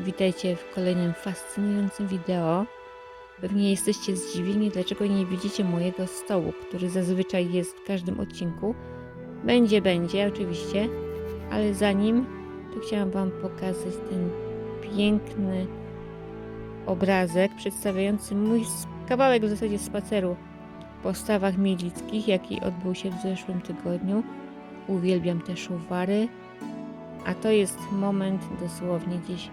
Witajcie w kolejnym fascynującym wideo. Pewnie jesteście zdziwieni, dlaczego nie widzicie mojego stołu, który zazwyczaj jest w każdym odcinku. Będzie oczywiście, ale zanim to chciałam Wam pokazać ten piękny obrazek przedstawiający mój kawałek w zasadzie spaceru po stawach mielickich, jaki odbył się w zeszłym tygodniu. Uwielbiam te szuwary, a to jest moment dosłownie gdzieś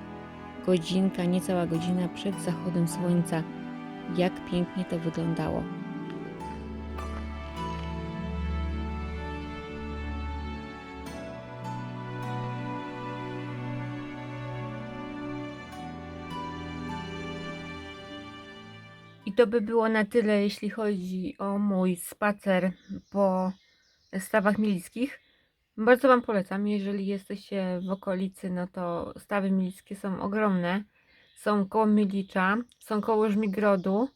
godzinka, niecała godzina przed zachodem słońca. Jak pięknie to wyglądało. I to by było na tyle, jeśli chodzi o mój spacer po stawach mielickich. Bardzo Wam polecam, jeżeli jesteście w okolicy, no to stawy mielickie są ogromne. Są koło Milicza, są koło Żmigrodu.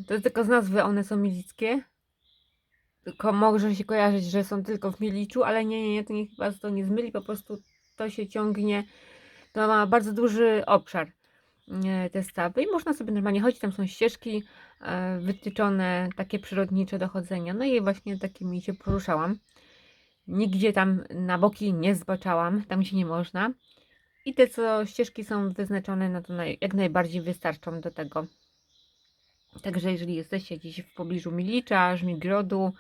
To jest tylko z nazwy, one są mielickie. Tylko może się kojarzyć, że są tylko w Miliczu, ale nie, to niech Was to nie zmyli, po prostu to się ciągnie, to ma bardzo duży obszar te stawy i można sobie normalnie chodzić, tam są ścieżki wytyczone, takie przyrodnicze do chodzenia, no i właśnie takimi się poruszałam. Nigdzie tam na boki nie zbaczałam, tam się nie można. I te co ścieżki są wyznaczone, no to jak najbardziej wystarczą do tego. Także jeżeli jesteście gdzieś w pobliżu Milicza, Żmigrodu,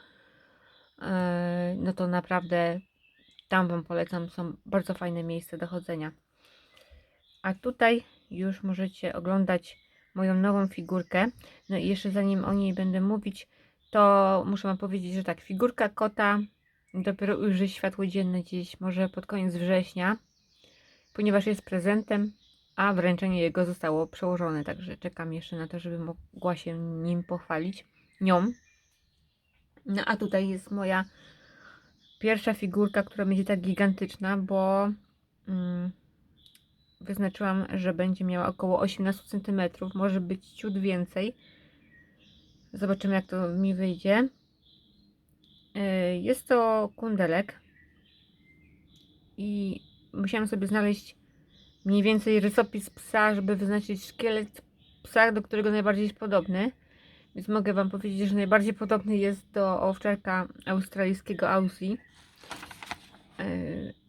no to naprawdę tam Wam polecam, są bardzo fajne miejsca do chodzenia. A tutaj już możecie oglądać moją nową figurkę. No i jeszcze zanim o niej będę mówić, to muszę Wam powiedzieć, że tak, figurka kota dopiero ujrzy światło dzienne gdzieś może pod koniec września, ponieważ jest prezentem, a wręczenie jego zostało przełożone, także czekam jeszcze na to, żeby mogła się nim pochwalić, nią. No a tutaj jest moja pierwsza figurka, która będzie tak gigantyczna, bo wyznaczyłam, że będzie miała około 18 cm, może być ciut więcej. Zobaczymy, jak to mi wyjdzie. Jest to kundelek i musiałam sobie znaleźć mniej więcej rysopis psa, żeby wyznaczyć szkielet psa, do którego najbardziej jest podobny. Więc mogę Wam powiedzieć, że najbardziej podobny jest do owczarka australijskiego Aussie.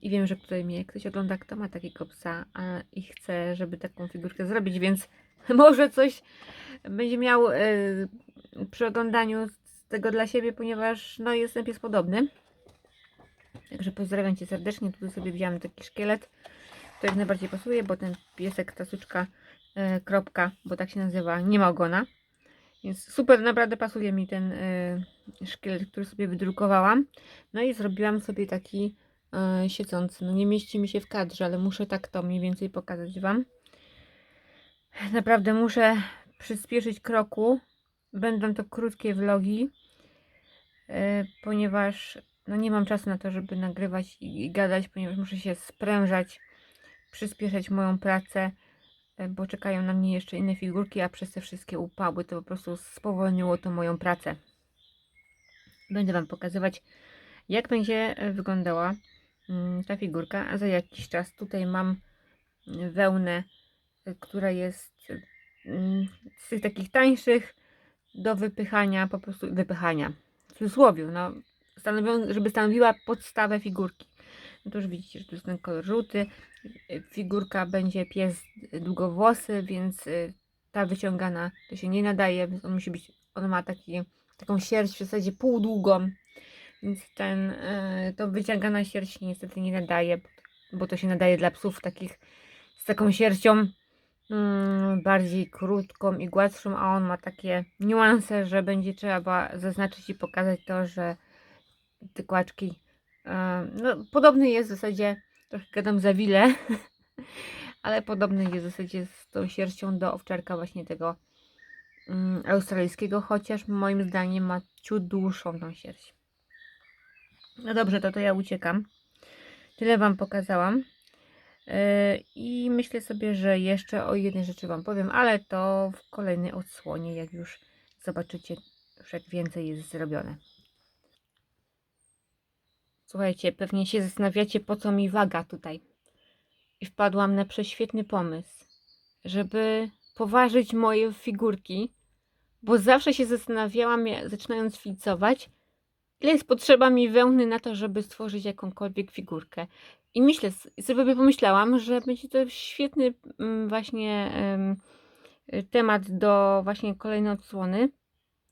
I wiem, że tutaj mnie ktoś ogląda, kto ma takiego psa i chce, żeby taką figurkę zrobić, więc może coś będzie miał przy oglądaniu z tego dla siebie, ponieważ no, jest ten pies podobny. Także pozdrawiam Cię serdecznie. Tutaj sobie wziąłem taki szkielet, który jak najbardziej pasuje, bo ten piesek, ta suczka, kropka, bo tak się nazywa, nie ma ogona. Więc super, naprawdę pasuje mi ten szkielet, który sobie wydrukowałam. No i zrobiłam sobie taki siedzący. No nie mieści mi się w kadrze, ale muszę tak to mniej więcej pokazać Wam. Naprawdę muszę przyspieszyć kroku. Będą to krótkie vlogi, ponieważ no nie mam czasu na to, żeby nagrywać i gadać, ponieważ muszę się sprężać, przyspieszać moją pracę, bo czekają na mnie jeszcze inne figurki, a przez te wszystkie upały to po prostu spowolniło to moją pracę. Będę Wam pokazywać, jak będzie wyglądała ta figurka, a za jakiś czas. Tutaj mam wełnę, która jest z tych takich tańszych do wypychania, po prostu wypychania, w cudzysłowie, no, żeby stanowiła podstawę figurki. No to już widzicie, że tu jest ten kolor żółty. Figurka będzie pies długowłosy, więc ta wyciągana to się nie nadaje, więc on musi być, on ma taką sierść w zasadzie półdługą, więc to wyciągana sierść niestety nie nadaje, bo to się nadaje dla psów takich z taką sierścią bardziej krótką i gładszą, a on ma takie niuanse, że będzie trzeba zaznaczyć i pokazać to, że te kłaczki no, podobny jest w zasadzie, trochę gadam za wile, ale podobny jest w zasadzie z tą sierścią do owczarka właśnie tego australijskiego, chociaż moim zdaniem ma ciut dłuższą tą sierść. No dobrze, to ja uciekam. Tyle Wam pokazałam. I myślę sobie, że jeszcze o jednej rzeczy Wam powiem, ale to w kolejnej odsłonie, jak już zobaczycie, już jak więcej jest zrobione. Słuchajcie, pewnie się zastanawiacie, po co mi waga tutaj. i wpadłam na prześwietny pomysł, żeby poważyć moje figurki, bo zawsze się zastanawiałam, zaczynając filcować, ile jest potrzeba mi wełny na to, żeby stworzyć jakąkolwiek figurkę. I myślę, sobie pomyślałam, że będzie to świetny właśnie temat do właśnie kolejnej odsłony,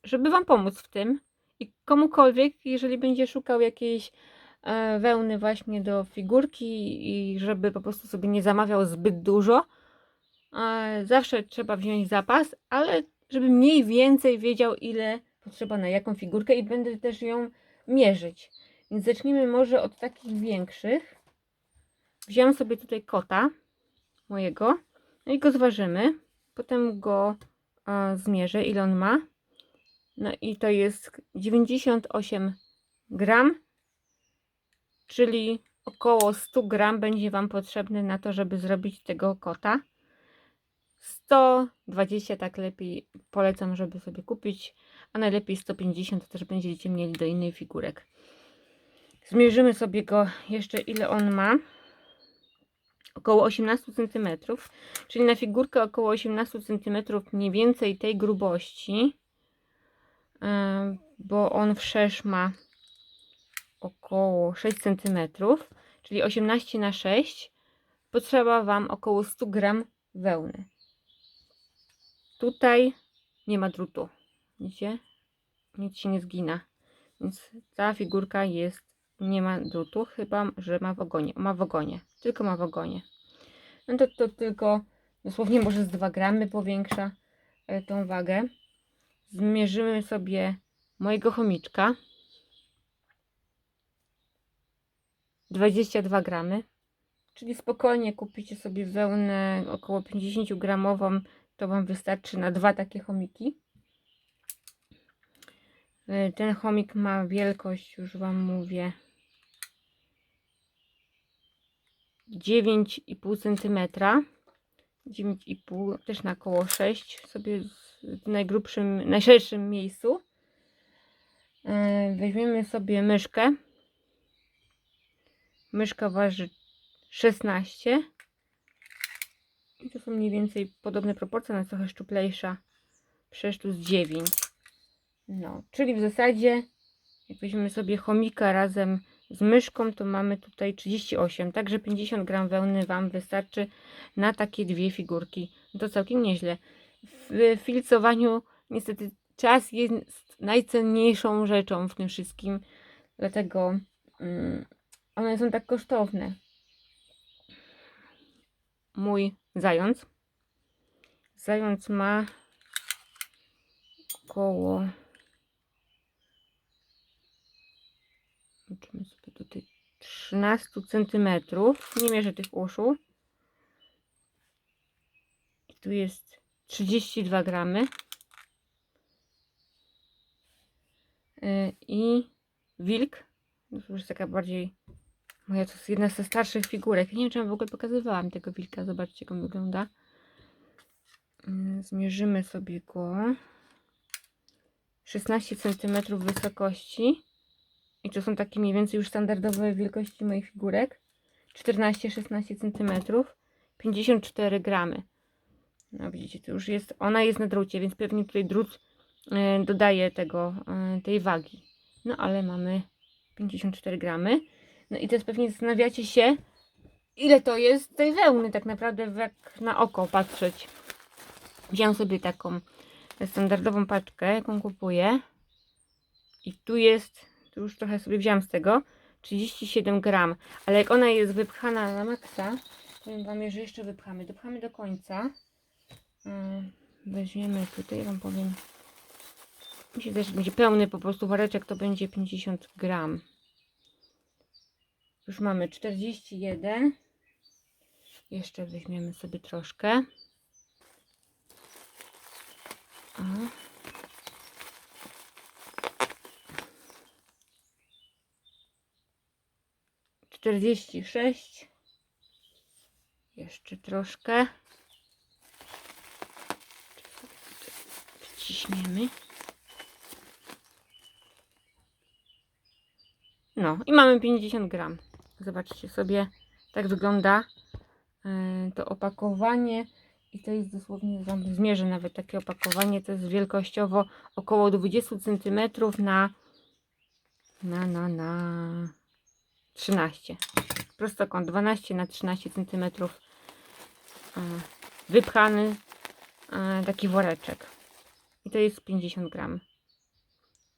żeby Wam pomóc w tym. I komukolwiek, jeżeli będzie szukał jakiejś wełny właśnie do figurki i żeby po prostu sobie nie zamawiał zbyt dużo, zawsze trzeba wziąć zapas, ale żeby mniej więcej wiedział, ile potrzeba na jaką figurkę i będę też ją mierzyć. Więc zacznijmy może od takich większych. Wziąłem sobie tutaj kota mojego, no i go zważymy. Potem go zmierzę, ile on ma. No i to jest 98 gram, czyli około 100 gram będzie Wam potrzebne na to, żeby zrobić tego kota. 120 tak lepiej polecam, żeby sobie kupić, a najlepiej 150 to też będziecie mieli do innej figurek. Zmierzymy sobie go jeszcze, ile on ma. Około 18 cm, czyli na figurkę około 18 cm mniej więcej tej grubości, bo on wszerz ma około 6 cm, czyli 18 na 6, potrzeba Wam około 100 gram wełny. Tutaj nie ma drutu, widzicie? Nic się nie zgina, więc ta figurka jest, nie ma drutu, chyba że ma w ogonie, tylko ma w ogonie. No to tylko dosłownie może z 2 gramy powiększa tą wagę. Zmierzymy sobie mojego chomiczka. 22 gramy, czyli spokojnie kupicie sobie wełnę około 50 gramową, to Wam wystarczy na 2 takie chomiki. Ten chomik ma wielkość, już Wam mówię, 9,5 cm. 9,5, też na około 6 sobie w najszerszym miejscu. Weźmiemy sobie myszkę. Myszka waży 16 i to są mniej więcej podobne proporcje, ona jest trochę szczuplejsza, przecież tu z 9. No, czyli w zasadzie jak weźmiemy sobie chomika razem z myszką, to mamy tutaj 38, także 50 gram wełny Wam wystarczy na takie 2 figurki. No to całkiem nieźle. W filcowaniu niestety czas jest najcenniejszą rzeczą w tym wszystkim, dlatego one są tak kosztowne. Mój zając ma około, zobaczymy sobie tutaj, 13 cm. Nie mierzę tych uszu. I tu jest 32 gramy. I wilk, to już taka bardziej moja, to jest jedna ze starszych figurek. Nie wiem, czy ja w ogóle pokazywałam tego wilka. Zobaczcie, jak on wygląda. Zmierzymy sobie go. 16 cm wysokości. I to są takie mniej więcej już standardowe wielkości moich figurek. 14-16 cm. 54 gramy. No widzicie, to już jest, ona jest na drucie, więc pewnie tutaj drut dodaje tej wagi. No ale mamy 54 gramy. No i teraz pewnie zastanawiacie się, ile to jest tej wełny tak naprawdę, jak na oko patrzeć. Wziąłem sobie taką standardową paczkę, jaką kupuję. I tu jest, tu już trochę sobie wziąłem z tego, 37 gram. Ale jak ona jest wypchana na maksa, powiem Wam, że jeszcze dopchamy do końca. Weźmiemy tutaj, Wam powiem. Myślę, że będzie pełny po prostu woreczek, to będzie 50 gram. Już mamy 41. Jeszcze weźmiemy sobie troszkę. O. 46. Jeszcze troszkę. Wciśniemy. No i mamy 50 gram. Zobaczcie sobie, tak wygląda to opakowanie i to jest dosłownie, wam zmierzę nawet takie opakowanie, to jest wielkościowo około 20 cm na 13. Prostokąt 12 na 13 cm. Wypchany taki woreczek. I to jest 50 gram.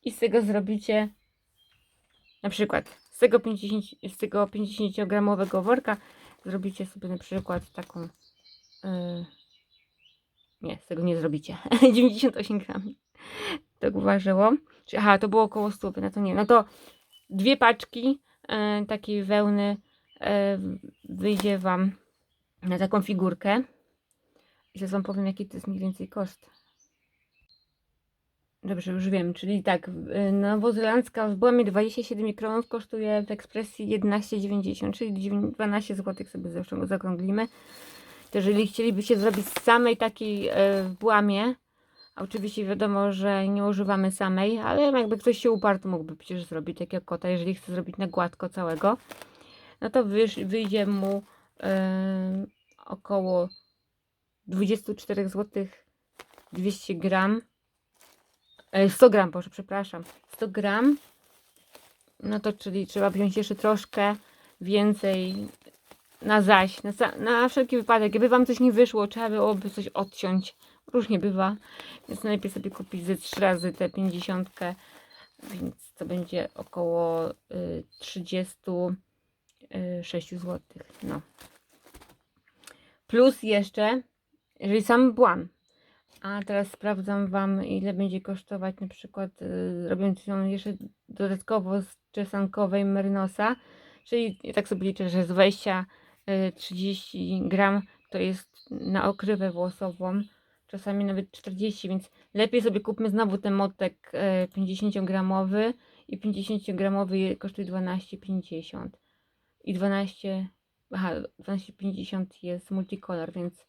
I z tego zrobicie na przykład z tego 50 gramowego worka zrobicie sobie na przykład taką nie, z tego nie zrobicie. 98 gram. Tak uważało. Aha, to było około 100, no to nie. No to 2 paczki takiej wełny wyjdzie wam na taką figurkę. I zaraz wam powiem, jaki to jest mniej więcej koszt. Dobrze, już wiem, czyli tak, nowozelandzka w Błamie 27 mikronów kosztuje w ekspresji 11,90, czyli 12 zł sobie zresztą zaokrąglimy. To jeżeli chcielibyście zrobić z samej takiej w Błamie, a oczywiście wiadomo, że nie używamy samej, ale jakby ktoś się uparł, to mógłby przecież zrobić takiego kota, jeżeli chce zrobić na gładko całego, no to wyjdzie mu około 24 zł 200 gram. 100 gram, proszę, przepraszam. 100 gram. No to czyli trzeba wziąć jeszcze troszkę więcej na zaś, na wszelki wypadek. Gdyby wam coś nie wyszło, trzeba byłoby coś odciąć. Różnie bywa. Więc najlepiej sobie kupić ze 3 razy tę 50. Więc to będzie około 36 zł. No. Plus jeszcze, jeżeli sam Błam. A teraz sprawdzam wam, ile będzie kosztować na przykład robiąc ją jeszcze dodatkowo z czesankowej Merinosa. Czyli tak sobie liczę, że z 20-30 gram to jest na okrywę włosową. Czasami nawet 40, więc lepiej sobie kupmy znowu ten motek 50 gramowy i 50 gramowy kosztuje 12,50 i 12,50 jest multicolor, więc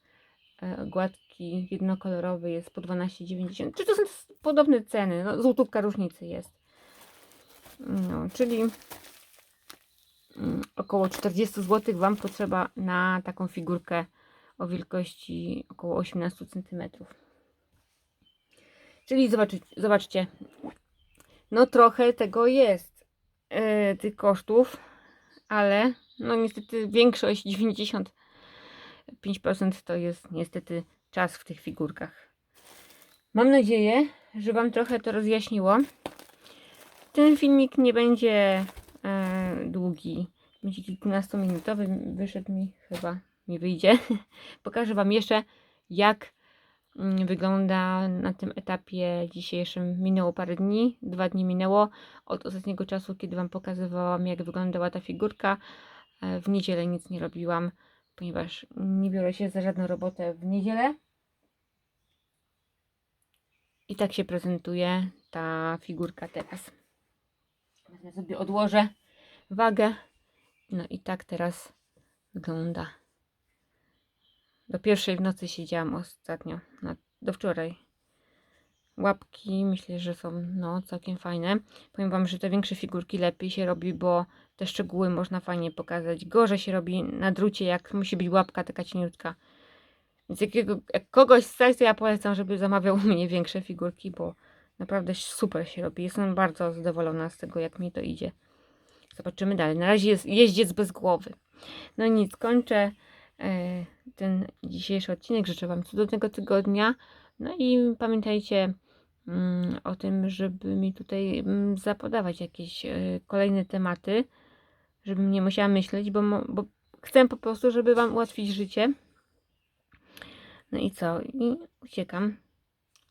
gładki jednokolorowy jest po 12,90. Czy to są podobne ceny? No, złotówka różnicy jest. No, czyli około 40 zł wam potrzeba na taką figurkę o wielkości około 18 cm. Czyli zobaczcie, no trochę tego jest, tych kosztów, ale no niestety większość, 95% to jest niestety czas w tych figurkach. Mam nadzieję, że wam trochę to rozjaśniło. Ten filmik nie będzie długi, będzie kilkunastominutowy, wyszedł mi, chyba mi wyjdzie. Pokażę wam jeszcze, jak wygląda na tym etapie dzisiejszym. Minęło parę dni, 2 dni minęło od ostatniego czasu, kiedy wam pokazywałam, jak wyglądała ta figurka. W niedzielę nic nie robiłam, ponieważ nie biorę się za żadną robotę w niedzielę. I tak się prezentuje ta figurka teraz. Ja sobie odłożę wagę. No i tak teraz wygląda. Do 1 w nocy siedziałam ostatnio, do wczoraj. Łapki myślę, że są no całkiem fajne. Powiem wam, że te większe figurki lepiej się robi, bo te szczegóły można fajnie pokazać. Gorzej się robi na drucie, jak musi być łapka taka cieniutka. Więc jak kogoś stać, to ja polecam, żeby zamawiał u mnie większe figurki, bo naprawdę super się robi. Jestem bardzo zadowolona z tego, jak mi to idzie. Zobaczymy dalej. Na razie jest jeździec bez głowy. No nic, kończę ten dzisiejszy odcinek. Życzę wam cudownego tygodnia. No i pamiętajcie o tym, żeby mi tutaj zapodawać jakieś kolejne tematy, żebym nie musiała myśleć, bo chcę po prostu, żeby wam ułatwić życie. No i co? I uciekam.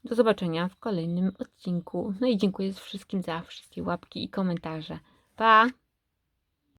Do zobaczenia w kolejnym odcinku. No i dziękuję wszystkim za wszystkie łapki i komentarze. Pa!